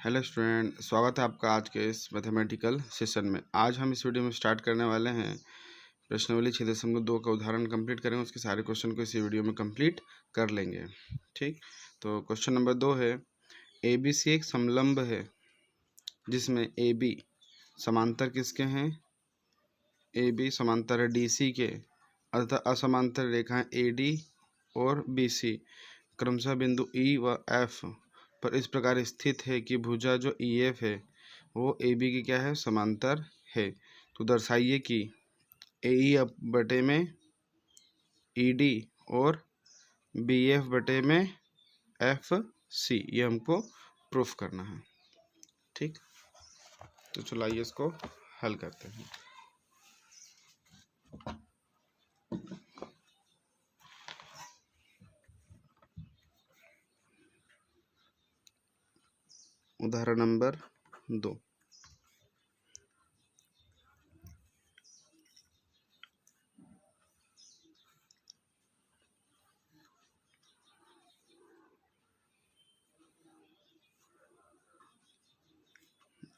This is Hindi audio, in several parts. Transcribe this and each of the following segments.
हेलो स्टूडेंट, स्वागत है आपका आज के इस मैथमेटिकल सेशन में। आज हम इस वीडियो में स्टार्ट करने वाले हैं प्रश्नावली 6.2 का उदाहरण कंप्लीट करेंगे। उसके सारे क्वेश्चन को इसी वीडियो में कंप्लीट कर लेंगे। ठीक, तो क्वेश्चन नंबर 2 है, ए बी सी एक समलंब है जिसमें ए बी समांतर किसके हैं? ए बी समांतर है डी सी के, अतः असमांतर रेखाएं ए डी और बी सी क्रमशः बिंदु ई व एफ पर इस प्रकार स्थित है कि भुजा जो ई एफ है वो ए बी की क्या है? समांतर है। तो दर्शाइए कि ए ई बटे में ई डी और बी एफ बटे में एफ सी, ये हमको प्रूफ करना है। ठीक, तो चलो आइए इसको हल करते हैं। उदाहरण number 2,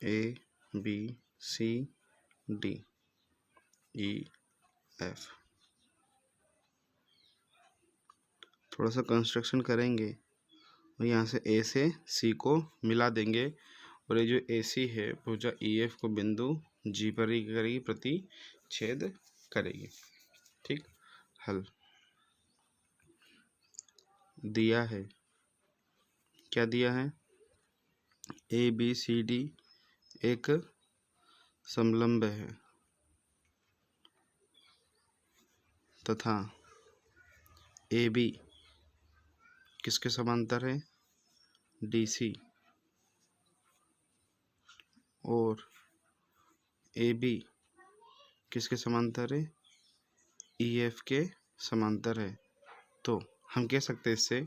A B C D E F. थोड़ा सा कंस्ट्रक्शन करेंगे और यहाँ से ए से सी को मिला देंगे और ये जो ए सी है भुजा ई एफ को बिंदु जी पर ही करेगी, प्रतिच्छेद करेगी। ठीक, हल दिया है, क्या दिया है? ए बी सी डी एक समलंब है तथा ए बी किसके समांतर है? डी सी, और ए बी किसके समांतर है? ई एफ के समांतर है। तो हम कह सकते हैं इससे,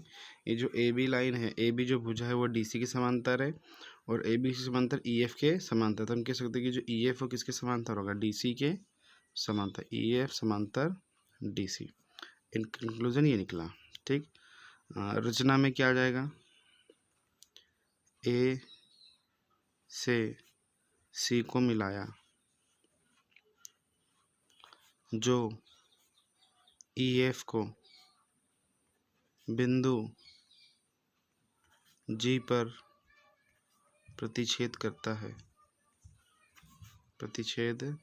ये जो ए बी लाइन है, ए बी जो भुजा है वो डी सी के समांतर है और ए बी के समांतर ई एफ के समांतर। तो हम कह सकते हैं कि जो ई एफ वो किसके समांतर होगा? डी सी के समांतर। ई एफ समांतर डी सी। इन कंक्लूजन ये निकला। ठीक, रचना में क्या आ जाएगा? ए से सी को मिलाया, जो ई एफ को बिंदु जी पर प्रतिच्छेद करता है, प्रतिच्छेद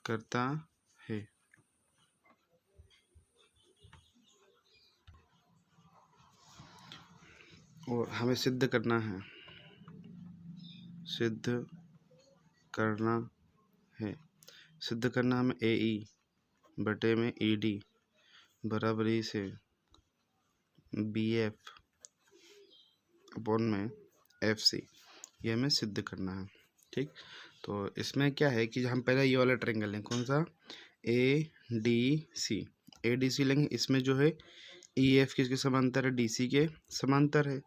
करता है। और हमें सिद्ध करना है, सिद्ध करना है, सिद्ध करना हमें ए ई बटे में ई डी बराबरी से बी एफ अपॉन में एफ सी, ये हमें सिद्ध करना है। ठीक, तो इसमें क्या है कि हम पहले ये वाला ट्रायंगल लें, कौन सा? A D C. A D C लेंगे, इसमें जो है ई एफ किसके समांतर है? डी सी के समांतर है।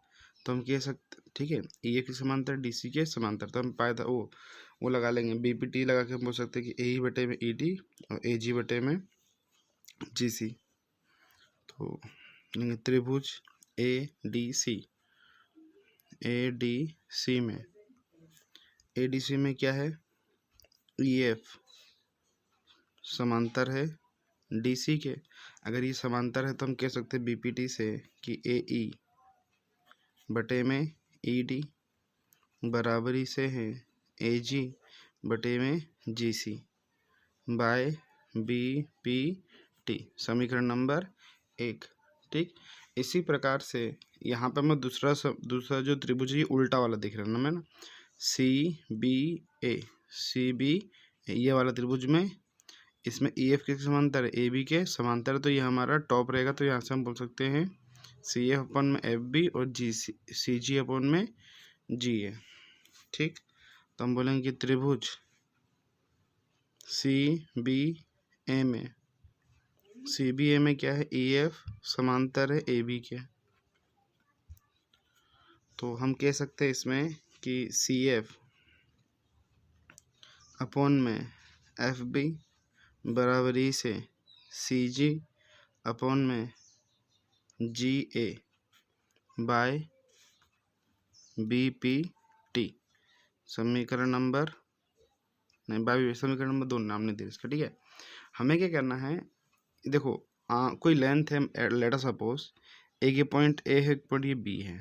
तो हम कह सकते, ठीक है, ई एफ के समांतर डी सी के समांतर, तो हम पाया था वो लगा लेंगे, बी पी टी लगा के हम बोल सकते हैं कि ए ई बटे में ई डी और ए जी बटे में जी सी। तो त्रिभुज A D C, A D C में, ए डी सी में क्या है? ई एफ समांतर है डी सी के। अगर ये समांतर है तो हम कह सकते हैं बी पी टी से कि ए ई बटे में ई डी बराबरी से है ए जी बटे में जी सी बाय बी पी टी, समीकरण नंबर 1। ठीक, इसी प्रकार से यहाँ पे मैं दूसरा जो त्रिभुज है उल्टा वाला दिख रहा है ना, मैं ना सी बी ए, सी बी ये वाला त्रिभुज में, इसमें ई एफ के समांतर है, ए बी के समांतर है, तो ये हमारा टॉप रहेगा। तो यहाँ से हम बोल सकते हैं सी एफ अपन में एफ बी और जी सी जी अपन में जी ए। ठीक, तो हम बोलेंगे कि त्रिभुज सी बी ए में, सी बी ए में क्या है? ई एफ समांतर है ए बी के। तो हम कह सकते हैं इसमें कि सी एफ अपॉन में एफ बी बराबरी से सी जी अपॉन में जी ए बाय बी पी टी। समीकरण नंबर नहीं 22, समीकरण नंबर 2 नाम नहीं दे इसका, ठीक है। हमें क्या करना है, देखो कोई लेंथ है, लेट अस सपोज एक ये पॉइंट ए है, एक पॉइंट ये बी है,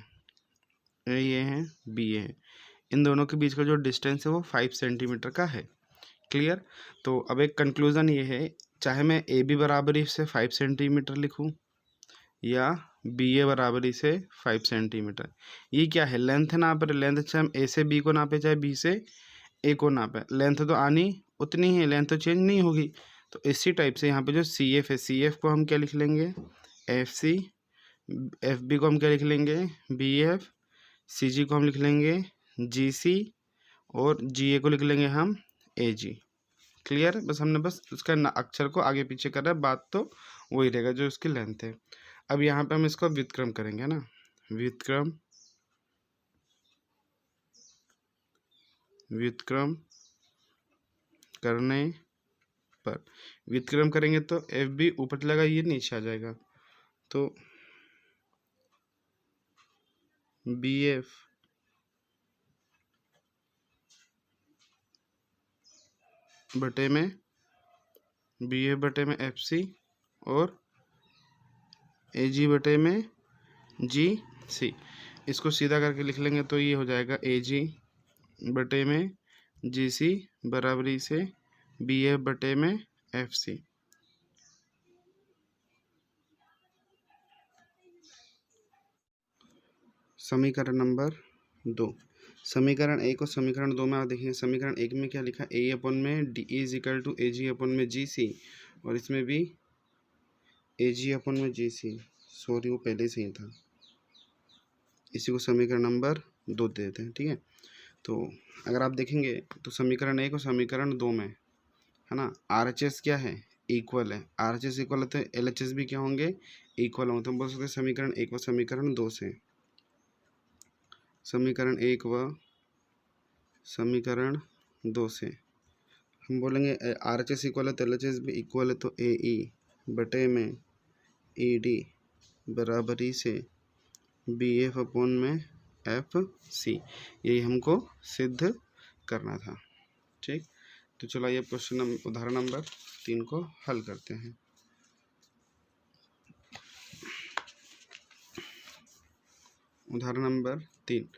ये है बी है, इन दोनों के बीच का जो डिस्टेंस है वो 5 सेंटीमीटर का है। क्लियर। तो अब एक कंक्लूज़न ये है, चाहे मैं ए बी बराबरी से 5 सेंटीमीटर लिखूं या बी ए बराबरी से 5 सेंटीमीटर, ये क्या है, लेंथ है ना, पर लेंथ चाहे हम ए से बी को नापे चाहे बी से ए को नापे, लेंथ तो आनी उतनी है, लेंथ तो चेंज नहीं होगी। तो इसी टाइप से यहाँ पे जो सी एफ है, सी एफ को हम क्या लिख लेंगे, एफ सी, एफ बी को हम क्या लिख लेंगे, बी एफ, सी जी को हम लिख लेंगे जी सी, और जी ए को लिख लेंगे हम ए जी। क्लियर। बस हमने बस उसका अक्षर को आगे पीछे कर रहा है, बात तो वही रहेगा जो उसकी लेंथ है। अब यहाँ पे हम इसको व्युत्क्रम करेंगे ना, व्युत्क्रम करने पर, व्युत्क्रम करेंगे तो एफ बी ऊपर चलेगा, ये नीचे आ जाएगा, तो बी एफ बटे में बी एफ बटे में एफ सी, और ए जी बटे में जी सी। इसको सीधा करके लिख लेंगे तो ये हो जाएगा ए जी बटे में जी सी बराबरी से बी एफ बटे में एफ सी। समीकरण नंबर 2, समीकरण 1 और समीकरण 2 में आप देखिए, समीकरण 1 में क्या लिखा, ए अपन में डी इज इक्वल टू ए जी अपन में जी सी, और इसमें भी ए जी अपन में जी सी, सॉरी वो पहले से ही था, इसी को समीकरण नंबर 2 दे देते हैं, ठीक है। तो अगर आप देखेंगे तो समीकरण 1 और समीकरण 2 में है ना, आर एच एस क्या है, इक्वल है, आर एच एस इक्वल है तो एल एच एस भी क्या होंगे, इक्वल होंगे। तो हम बोल सकते हैं समीकरण 1 व समीकरण 2 से, समीकरण 1 व समीकरण 2 से हम बोलेंगे आर एच एस इक्वल है तो एल एच एस भी इक्वल है, तो ए ई बटे में ई डी बराबरी से बी एफ अपॉन में एफ सी, यही हमको सिद्ध करना था, ठीक। तो चलो आइए क्वेश्चन उदाहरण नंबर 3 को हल करते हैं। उदाहरण नंबर 3,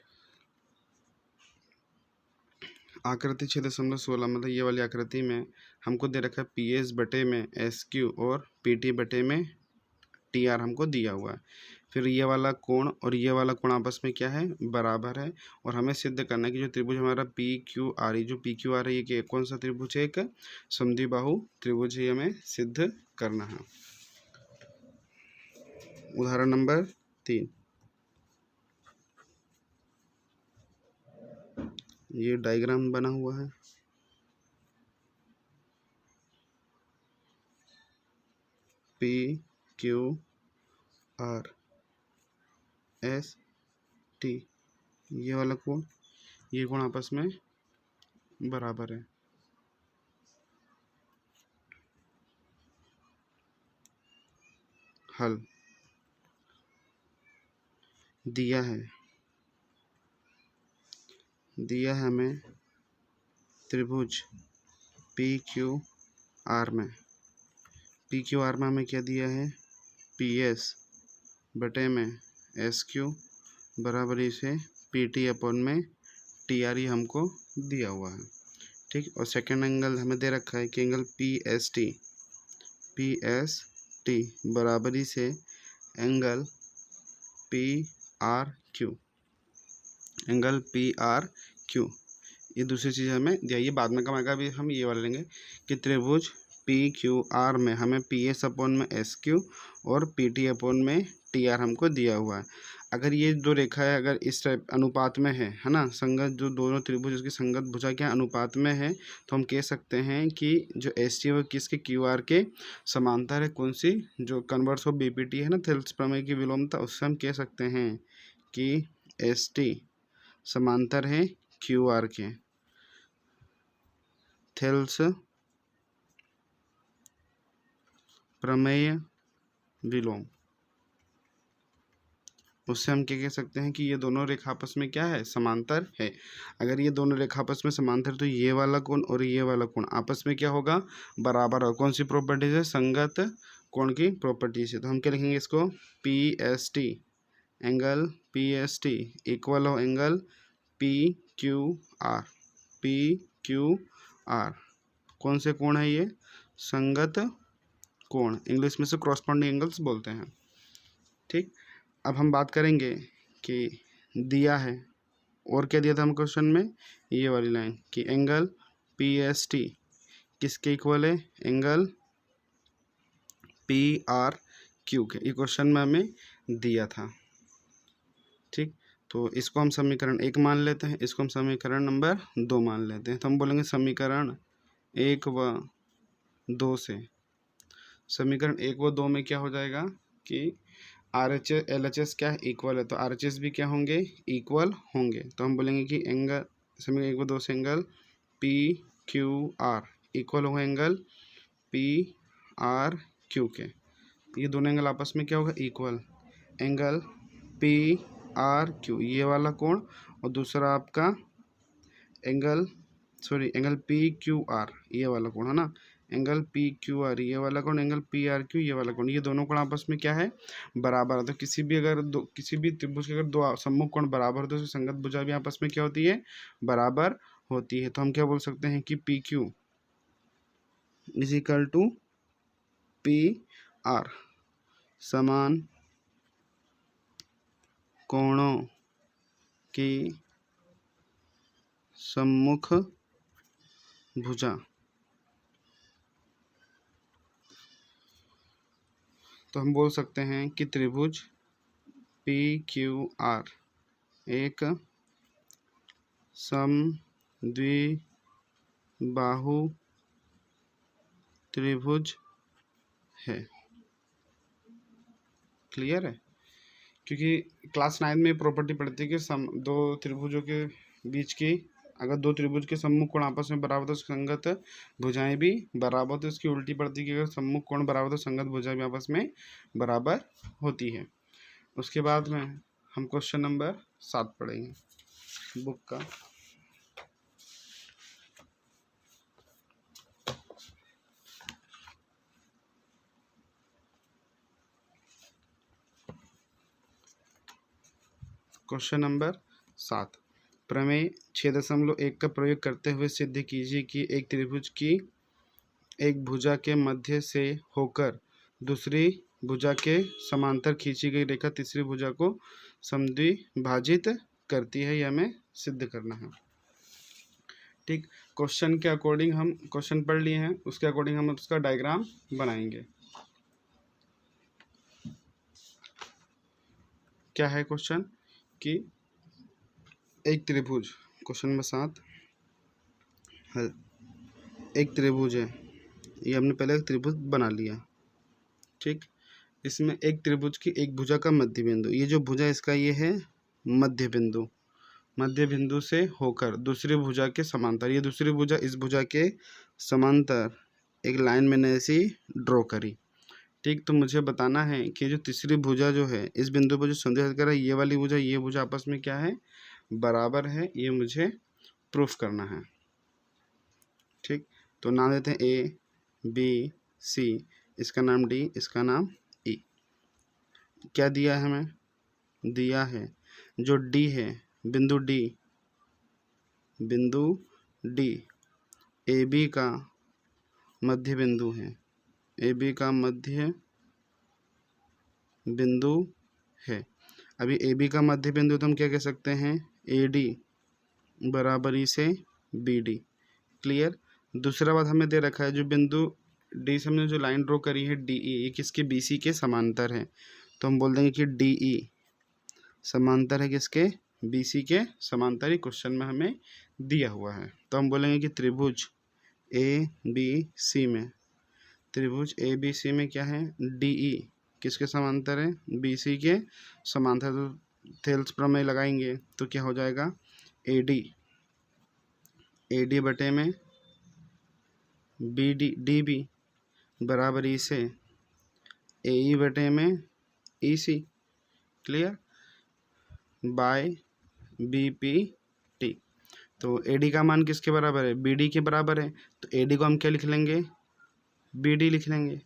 आकृति 6.16, मतलब ये वाली आकृति में हमको दे रखा है पी एस बटे में एस क्यू और पी टी बटे में टी आर हमको दिया हुआ है। फिर ये वाला कोण और ये वाला कोण आपस में क्या है, बराबर है, और हमें सिद्ध करना है कि जो त्रिभुज हमारा पी क्यू आर, ये जो पी क्यू आर है ये कौन सा त्रिभुज है, एक समद्विबाहु त्रिभुज है, हमें सिद्ध करना है। उदाहरण नंबर 3, ये डायग्राम बना हुआ है, P Q R S T, ये वाला कोण, ये कोण आपस में बराबर है। हल दिया है हमें त्रिभुज पी क्यू आर में हमें क्या दिया है, पी एस बटे में एस क्यू बराबरी से पी टी अपॉन में टी आर, ही हमको दिया हुआ है, ठीक। और सेकेंड एंगल हमें दे रखा है कि एंगल पी एस टी बराबरी से एंगल पी आर क्यू, ये दूसरी चीज़ हमें दिया, ये बाद में कमाएगा, अभी हम ये वाला लेंगे कि त्रिभुज पी क्यू आर में हमें पी एस अपॉन में एस क्यू और पी टी अपॉन में टी आर हमको दिया हुआ है। अगर ये जो रेखा है अगर इस टाइप अनुपात में है ना, संगत जो दोनों त्रिभुज उसकी संगत भुजा क्या अनुपात में है, तो हम कह सकते हैं कि जो एस टी है वो किसके क्यू आर के समांतर है, कौन सी, जो converse of B P T है ना, थेल्स प्रमेय की विलोमता, उससे हम कह सकते हैं कि एस टी समांतर है क्यू आर के, थेल्स प्रमेय विलोम। उससे हम क्या कह सकते हैं कि ये दोनों रेखा आपस में क्या है, समांतर है। अगर ये दोनों रेखा आपस में समांतर तो ये वाला कोण और ये वाला कोण आपस में क्या होगा, बराबर होगा। कौन सी प्रॉपर्टीज है, संगत कोण की प्रॉपर्टीज है। तो हम क्या लिखेंगे इसको, P S T, angle P S T equal हो angle P Q R. P Q R कौन से कोण है ये, संगत कोण, इंग्लिश में से क्रॉसपॉन्डिंग एंगल्स बोलते हैं। ठीक, अब हम बात करेंगे कि दिया है और क्या दिया था हम क्वेश्चन में, ये वाली लाइन कि एंगल पी एस टी किसके इक्वल है, एंगल पी आर क्यू के। ये क्वेश्चन में हमें दिया था। ठीक, तो इसको हम समीकरण 1 मान लेते हैं, इसको हम समीकरण नंबर 2 मान लेते हैं। तो हम बोलेंगे समीकरण 1 व 2 से, समीकरण 1 व 2 में क्या हो जाएगा कि R H L H S क्या है, इक्वल है, तो आर एच एस भी क्या होंगे, इक्वल होंगे। तो हम बोलेंगे कि एंगल समीकरण 1 व 2 से angle P Q are equal होगा एंगल पी आर क्यू के। ये दोनों एंगल आपस में क्या होगा, equal. Angle P R Q ये वाला कोण और दूसरा आपका एंगल पी क्यू आर ये वाला कोण है ना, एंगल पी क्यू आर ये वाला कोण, एंगल पी आर क्यू ये वाला कोण, ये दोनों कोण आपस में क्या है, बराबर है। तो किसी भी त्रिभुज के अगर दो सम्मुख कोण बराबर हो तो उसकी संगत भुजा भी आपस में क्या होती है, बराबर होती है। तो हम क्या बोल सकते हैं कि P Q is equal to P R, समान कोणों की सम्मुख भुजा। तो हम बोल सकते हैं कि त्रिभुज पी क्यू आर एक समद्विबाहु त्रिभुज है। क्लियर है, क्योंकि क्लास 9 में प्रॉपर्टी पढ़ती है कि दो त्रिभुजों के बीच की, अगर दो त्रिभुज के सम्मुख कोण आपस में बराबर तो संगत भुजाएं भी बराबर, तो इसकी उल्टी पड़ती है कि अगर सम्मुख कोण बराबर तो संगत भुजाएं भी आपस में बराबर होती है। उसके बाद में हम क्वेश्चन नंबर 7 पढ़ेंगे बुक का। क्वेश्चन नंबर 7, प्रमेय 6.1 का प्रयोग करते हुए सिद्ध कीजिए कि एक त्रिभुज की एक भुजा के मध्य से होकर दूसरी भुजा के समांतर खींची गई रेखा तीसरी भुजा को समद्विभाजित करती है, यह हमें सिद्ध करना है। ठीक, क्वेश्चन के अकॉर्डिंग हम क्वेश्चन पढ़ लिए हैं, उसके अकॉर्डिंग हम उसका डायग्राम बनाएंगे। क्या है क्वेश्चन कि एक त्रिभुज, क्वेश्चन नंबर 7, एक त्रिभुज है, ये हमने पहले एक त्रिभुज बना लिया। ठीक, इसमें एक त्रिभुज की एक भुजा का मध्य बिंदु, ये जो भुजा इसका ये है मध्य बिंदु, मध्य बिंदु से होकर दूसरी भुजा के समांतर, ये दूसरी भुजा इस भुजा के समांतर एक लाइन मैंने ऐसी ड्रॉ करी। ठीक, तो मुझे बताना है कि जो तीसरी भुजा जो है इस बिंदु पर जो संदेश कर रहा है, ये वाली भुजा ये भुजा आपस में क्या है, बराबर है, ये मुझे प्रूफ करना है। ठीक, तो नाम देते हैं ए बी सी, इसका नाम डी, इसका नाम ई। क्या दिया है हमें, दिया है जो डी है, बिंदु डी ए बी का मध्य बिंदु है, ए बी का मध्य बिंदु है। अभी ए बी का मध्य बिंदु तो हम क्या कह सकते हैं, ए डी बराबरी से बी डी। क्लियर, दूसरा बात हमें दे रखा है जो बिंदु डी से हमने जो लाइन ड्रॉ करी है डी ई, ये किसके, बी सी के समांतर है। तो हम बोल देंगे कि डी ई समांतर है किसके, बी सी के समांतर, ही क्वेश्चन में हमें दिया हुआ है। तो हम बोलेंगे कि त्रिभुज ए बी सी में, त्रिभुज ए बी सी में क्या है, डी ई किसके समांतर है, बी सी के समांतर। तो थेल्स प्रमेय लगाएंगे तो क्या हो जाएगा, ए डी बटे में बी डी बी बराबरी से ए ई बटे में E C. Clear, by B P T. तो ए डी का मान किसके बराबर है, बी डी के बराबर है, तो ए डी को हम क्या लिख लेंगे, बी डी लिख लेंगे,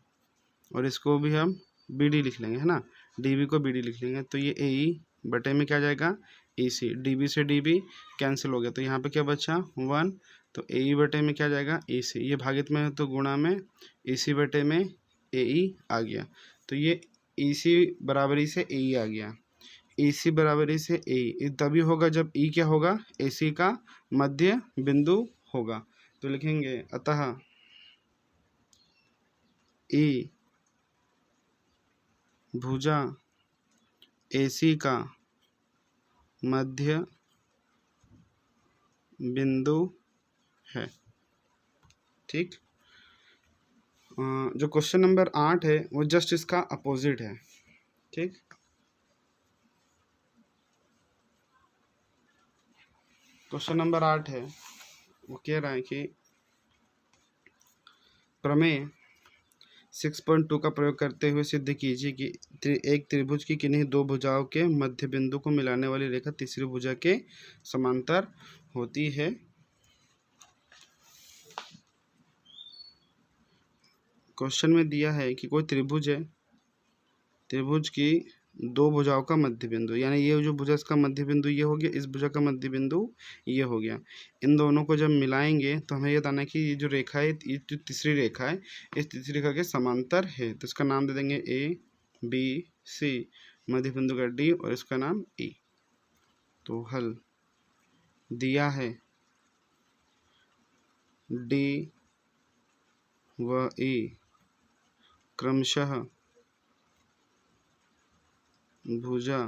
और इसको भी हम बी डी लिख लेंगे, है ना, डी बी को बी डी लिख लेंगे। तो ये ए ई बटे में क्या जाएगा, ए सी, डी बी से डी बी कैंसिल हो गया, तो यहाँ पे क्या बचा 1, तो ए ई बटे में क्या जाएगा, ए सी, ये भागित में है तो गुणा में ए सी बटे में ए ई आ गया। तो ये ए सी बराबरी से ए ई आ गया, ए सी बराबरी से ए ई तभी होगा जब ई क्या होगा, ए सी का मध्य बिंदु होगा। तो लिखेंगे अतः ई भुजा AC का मध्य बिंदु है। ठीक, जो क्वेश्चन नंबर 8 है वो जस्ट इसका अपोजिट है। ठीक, क्वेश्चन नंबर 8 है, वो कह रहा है कि प्रमेय 6.2 का प्रयोग करते हुए सिद्ध कीजिए कि एक त्रिभुज की किन्हीं दो भुजाओं के मध्य बिंदु को मिलाने वाली रेखा तीसरी भुजा के समांतर होती है। क्वेश्चन में दिया है कि कोई त्रिभुज है, त्रिभुज की दो भुजाओं का मध्य बिंदु, यानी ये जो भुजा इसका मध्य बिंदु ये हो गया, इस भुजा का मध्य बिंदु ये हो गया, इन दोनों को जब मिलाएंगे तो हमें ये बताना है कि ये जो रेखा है, ये जो तीसरी रेखा है, इस तीसरी रेखा के समांतर है। तो इसका नाम दे देंगे ए बी सी, मध्य बिंदु का डी, और इसका नाम ई। तो हल दिया है डी व ई क्रमशः भुजा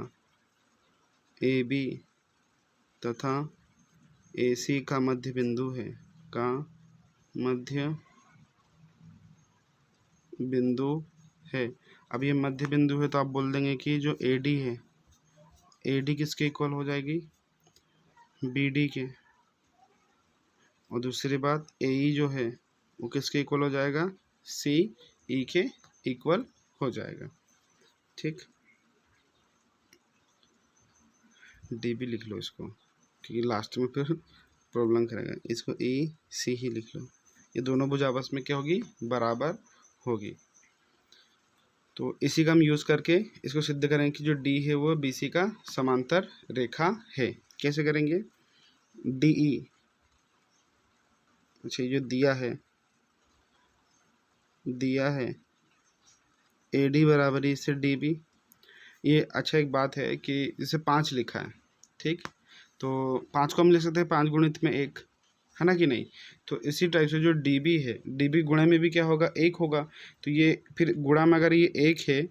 ए बी तथा ए सी का मध्य बिंदु है, का मध्य बिंदु है। अब ये मध्य बिंदु है तो आप बोल देंगे कि जो ए डी है, ए डी किसके इक्वल हो जाएगी, बी डी के, और दूसरी बात ए ई जो है वो किसके इक्वल हो जाएगा, सी ई के इक्वल हो जाएगा। ठीक, डी भी लिख लो इसको, क्योंकि लास्ट में फिर प्रॉब्लम करेगा। इसको ए सी ही लिख लो, ये दोनों भुजा आपस में क्या होगी, बराबर होगी। तो इसी का हम यूज़ करके इसको सिद्ध करेंगे कि जो डी है वो बी सी का समांतर रेखा है। कैसे करेंगे, डी ई, अच्छा ये जो दिया है ए डी बराबरी से डी बी, ये अच्छा एक बात है कि जैसे 5 लिखा है, ठीक, तो 5 को हम लिख सकते हैं 5 गुणित में 1, है ना कि नहीं। तो इसी टाइप से जो डी बी है, डी बी गुणा में भी क्या होगा, 1 होगा, तो ये फिर गुणा में अगर ये 1 है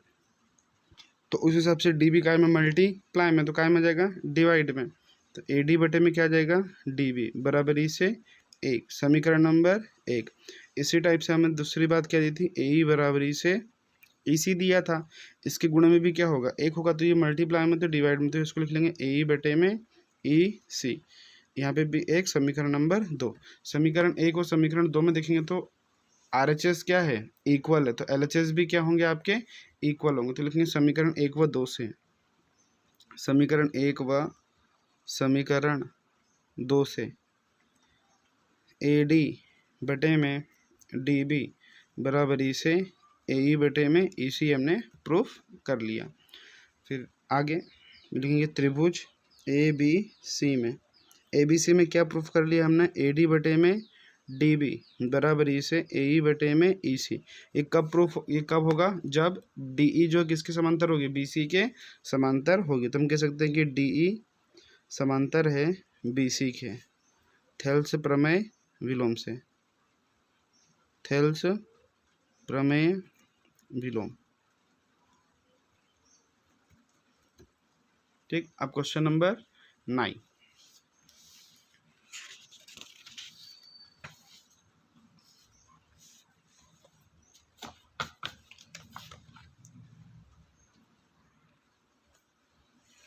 तो उस हिसाब से डी बी काय में मल्टीप्लाई में, तो काय में जाएगा डिवाइड में, तो ए डी बटे में क्या जाएगा, डी बी बराबरी से 1, समीकरण नंबर 1। इसी टाइप से हमें दूसरी बात क्या दी थी, ए ई बराबरी से ई सी दिया था, इसके गुणा में भी क्या होगा, 1 होगा, तो ये मल्टीप्लाई में तो डिवाइड में, तो इसको लिख लेंगे ए ई बटे में ई सी, यहाँ पे भी 1, समीकरण नंबर 2। समीकरण 1 और समीकरण 2 में देखेंगे तो आर एच एस क्या है, इक्वल है, तो एल एच एस भी क्या होंगे आपके, इक्वल होंगे। तो लिखेंगे समीकरण 1 व 2 से, समीकरण 1 व समीकरण 2 से ए डी बटे में डी बी बराबरी से ए ई बटे में ई सी हमने प्रूफ कर लिया। फिर आगे लिखेंगे त्रिभुज ए बी सी में, ए बी सी में क्या प्रूफ कर लिया हमने, ए डी बटे में डी बी बराबरी से ए ई बटे में ई सी। ये कब होगा, जब डी ई जो किसके समांतर होगी, बी सी के समांतर होगी। तो हम कह सकते हैं कि डी ई समांतर है बी सी के, थेल्स प्रमेय विलोम से, थेल्स प्रमेय विलोम। ठीक, अब क्वेश्चन नंबर 9,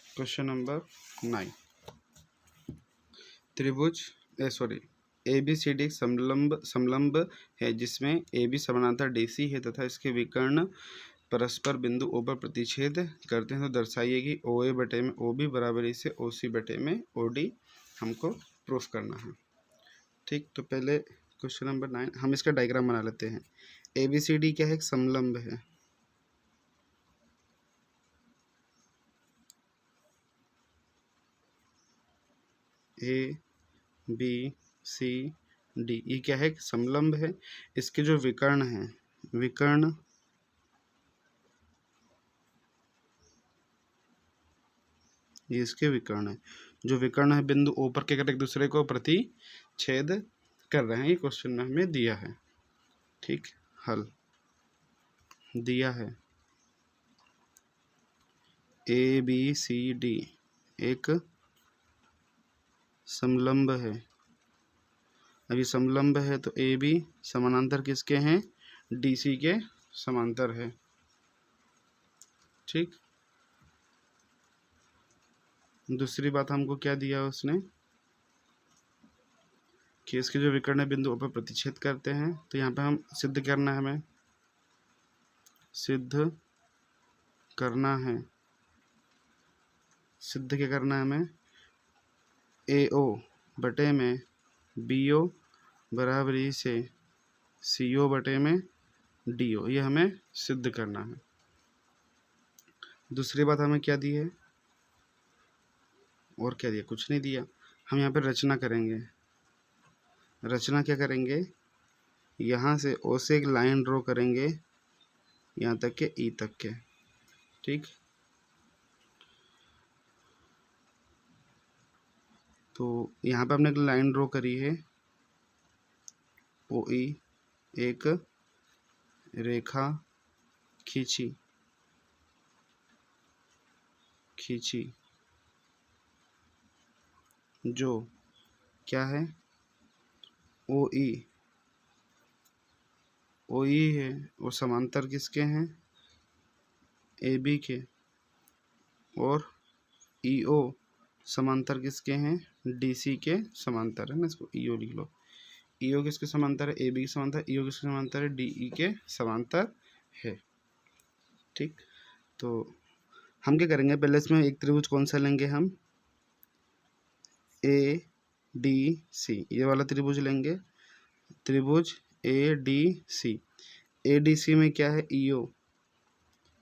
क्वेश्चन नंबर 9, त्रिभुज ए बी सी डी समलंब है, जिसमें ए बी समानांतर डी सी है तथा इसके विकर्ण परस्पर बिंदु ओ पर प्रतिच्छेद करते हैं तो दर्शाइए कि ओ ए बटे में ओ बी बराबरी से ओ सी बटे में ओ डी हमको प्रूफ करना है। ठीक, तो पहले क्वेश्चन नंबर 9 हम इसका डायग्राम बना लेते हैं। ए बी सी डी क्या है, एक समलंब है। ए बी सी डी ये क्या है, एक समलंब है। इसके जो विकर्ण हैं, विकर्ण ये इसके विकर्ण है। जो विकर्ण है बिंदु ओ पर क्या कर एक दूसरे को प्रतिच्छेद कर रहे हैं। ये क्वेश्चन में हमें दिया है। ठीक, हल दिया है ए बी सी डी एक समलंब है। अभी समलंब है तो ए बी समानांतर किसके हैं, डी सी के समांतर है। ठीक, दूसरी बात हमको क्या दिया उसने कि इसके जो विकर्ण बिंदु पर प्रतिच्छेद करते हैं। तो यहाँ पे हम सिद्ध करना है, हमें सिद्ध करना है। सिद्ध क्या करना है हमें, ए ओ बटे में बी ओ बराबरी से सी ओ बटे में डी ओ, ये हमें सिद्ध करना है। दूसरी बात हमें क्या दी है, और क्या दिया, कुछ नहीं दिया। हम यहाँ पे रचना करेंगे। रचना क्या करेंगे, यहाँ से ओ से एक लाइन ड्रॉ करेंगे यहाँ तक के ई तक के। ठीक, तो यहाँ पे हमने एक लाइन ड्रॉ करी है, ओ ई एक रेखा खींची जो क्या है, ओ ई है वो समांतर किसके हैं, ए बी के, और ई ओ समांतर किसके हैं, डी सी के समांतर है ना। इसको ई ओ लिख लो। ई ओ किसके समांतर है, ए बी के समांतर। ई ओ किसके समांतर है, डी ई के समांतर है। ठीक, तो हम क्या करेंगे, पहले इसमें एक त्रिभुज कौन सा लेंगे, हम ए डी सी ये वाला त्रिभुज लेंगे। त्रिभुज A D C. A D C में क्या है, ई ओ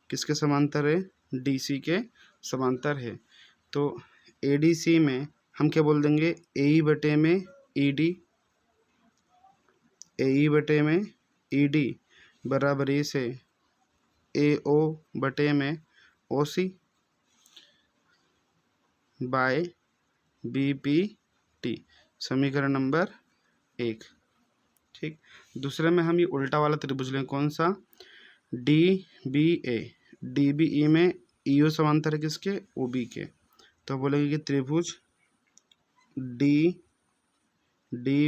किसके समांतर है, डी सी के समांतर है। तो ए डी सी में हम क्या बोल देंगे, ए ई बटे में ई डी, ए ई बटे में ई डी बराबरी से ए ओ बटे में ओ सी बाय बी पी टी, समीकरण नंबर 1। ठीक, दूसरे में हम ये उल्टा वाला त्रिभुज लें, कौन सा, डी बी ए। डी बी ई में ई ओ समांतर है किसके, ओ बी के। तो बोलेंगे कि त्रिभुज डी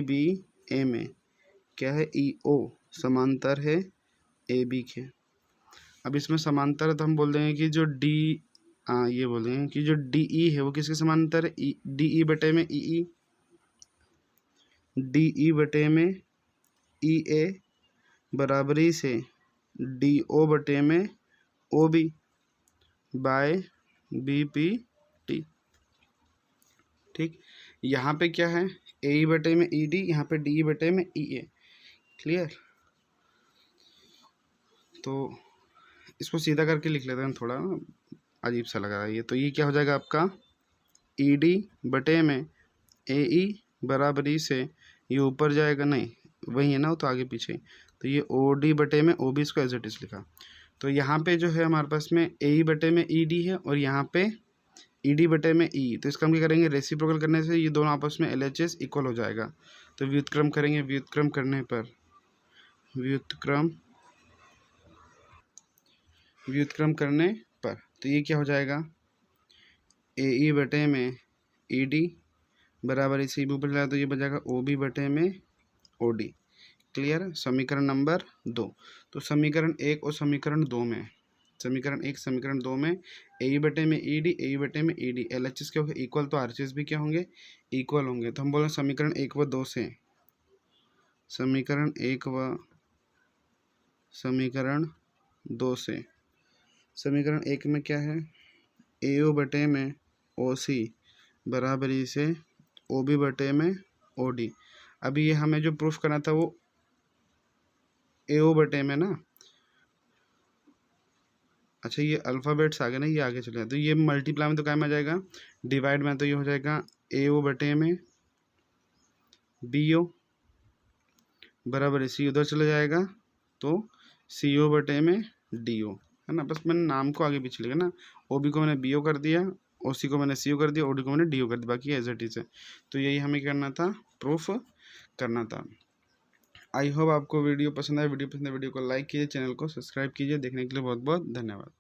बी ए में क्या है, ई ओ समांतर है ए बी के। अब इसमें समांतर है तो हम बोल देंगे कि जो डी ये बोल देंगे कि जो डी ई है वो किसके समांतर है, डी ई बटे में ई ई, डी ई बटे में ई ए बराबरी से डी ओ बटे में O B by B P T. ठीक, यहाँ पे क्या है, ए ई बटे में ई डी, यहाँ पे डी ई बटे में ई ए। क्लियर, तो इसको सीधा करके लिख लेते हैं, थोड़ा अजीब सा लगा ये। तो ये क्या हो जाएगा आपका, ई डी बटे में ए ई बराबरी से ये ऊपर जाएगा, नहीं वही है ना, वो तो आगे पीछे। तो ये ओ डी बटे में ओ बी, इसको एज इट इज लिखा। तो यहाँ पे जो है हमारे पास में ए ई बटे में ई डी है और यहाँ पे ई डी बटे में ई। तो इसका हम क्या करेंगे, रेसिप्रोकल करने से ये दोनों आपस में एल एच एस इक्वल हो जाएगा। तो व्युत्क्रम करेंगे, व्युत्क्रम करने पर व्युत्क्रम करने पर तो ये क्या हो जाएगा, ए ई बटे में ई डी बराबर इसी ऊपर जाए तो ये बचेगा ओ बी बटे में ओ डी। क्लियर, समीकरण नंबर 2। तो समीकरण 1 और समीकरण 2 में, समीकरण 1 समीकरण 2 में ए ई बटे में ई डी, ए ई बटे में E D, L H S क्या होगा इक्वल, तो आर एच एस भी क्या होंगे इक्वल होंगे। तो हम बोले समीकरण 1 व 2 से, समीकरण 1 व समीकरण 2 से समीकरण 1 में क्या है, AO बटे में OC बराबरी से OB बटे में OD। अभी ये हमें जो प्रूफ करना था वो AO बटे में ना, अच्छा ये अल्फ़ाबेट्स आ गए ना, ये आगे चले गए, तो ये मल्टीप्लाई में तो क्या में आ जाएगा, डिवाइड में तो ये हो जाएगा AO बटे में BO बराबर C उधर चला जाएगा तो CO बटे में DO, है ना। बस मैंने नाम को आगे पीछे लिखा ना, OB को मैंने BO कर दिया, OC को मैंने CO कर दिया, OD को मैंने DO कर दिया, बाकी एज इट इज है। तो यही हमें करना था, प्रूफ करना था। आई होप आपको वीडियो पसंद आए। वीडियो पसंद है वीडियो को लाइक कीजिए, चैनल को सब्सक्राइब कीजिए। देखने के लिए बहुत बहुत धन्यवाद।